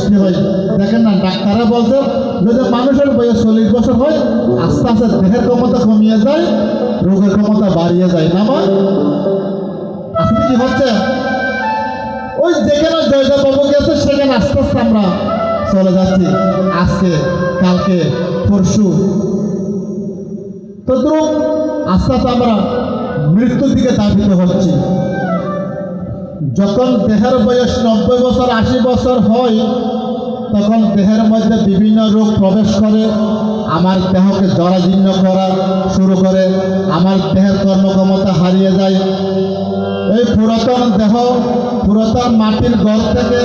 বৃষ্টি হয়। দেখেন না, ডাক্তাররা বলছে যদি মানুষের বয়স 40 বছর হয় আস্তে আস্তে দেহের ক্ষমতা কমিয়ে যায়, রোগের ক্ষমতা বাড়িয়ে যায় না মা? আজকে কি হচ্ছে, ওই যেখানে জয়দেব বাবু গেছে সেখানে আস্তে আস্তে আমরা চলে যাচ্ছি, আজকে কালকে পরশু। তদ্রুপ আস্তে আস্তে আমরা মৃত্যুর দিকে ধাবিত হচ্ছি। যখন দেহের বয়স 90 বছর 80 বছর হয় তখন দেহের মধ্যে বিভিন্ন রোগ প্রবেশ করে, আমার দেহকে জরাজীর্ণ করা শুরু করে, আমার দেহের কর্মক্ষমতা হারিয়ে যায়। এই পুরাতন দেহ, পুরাতন মাটির ঘর থেকে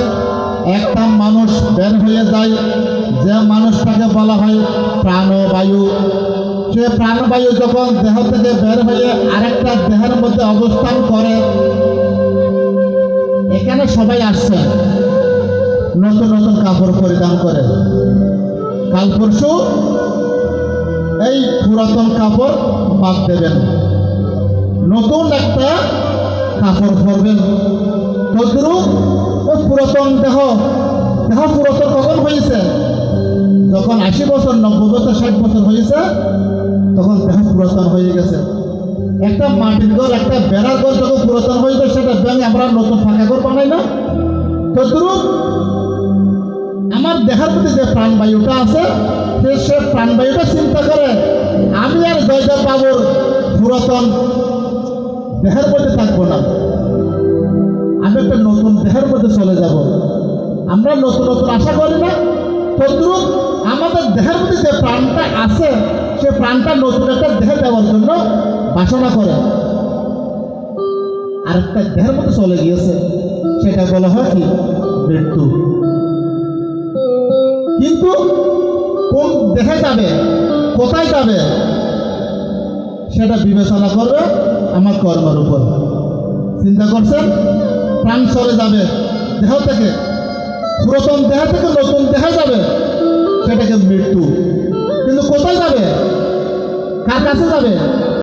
একটা মানুষ বের হয়ে যায়, যে মানুষটাকে বলা হয় প্রাণবায়ু। সে প্রাণবায়ু যখন দেহ থেকে বের হয়ে আরেকটা দেহের মধ্যে অবস্থান করে, এখানে সবাই আসছে নতুন নতুন কাপড় পরিধান করে, কাল পরশু এই পুরাতন কাপড় বাদ দেবেন, নতুন একটা কাপড় পরবেন। তদ্রুপ ওই পুরাতন দেহ পুরাতন কখন হয়েছে? যখন 80 বছর 90 বছর 60 বছর হয়েছে তখন দেহ পুরাতন হয়ে গেছে। একটা মাটির ঘর, একটা বেড়ার ঘর যখন পুরাতন হয়ে যায় সেটা ভেঙে আমরা নতুন ফাঁকা ঘর বানাই না? তদ্রুপ আমার দেহের মধ্যে যে প্রাণবায়ুটা আছে সে প্রাণবায়ুটা চিন্তা করে আমি আর জয়দেব বাবুর পুরাতন দেহের মধ্যে থাকবো না, আমি একটা নতুন দেহের মধ্যে চলে যাব। আমরা নতুন নতুন আশা করি না? তদ্রুপ আমাদের দেহের মধ্যে যে প্রাণটা আছে সে প্রাণটা নতুন একটা দেহে দেওয়ার জন্য বাসনা করে, আরেকটা দেহের মধ্যে চলে গিয়েছে, সেটা বলা হয় কি মৃত্যু। কিন্তু কোন দেহে যাবে, কোথায় যাবে সেটা বিবেচনা করবে আমার কর্মের উপর। চিন্তা করছেন, প্রাণ চলে যাবে দেহ থেকে, পুরাতন দেহ থেকে নতুন দেহে যাবে, সেটাকে মৃত্যু। কিন্তু কোথায় যাবে, কার কাছে যাবে?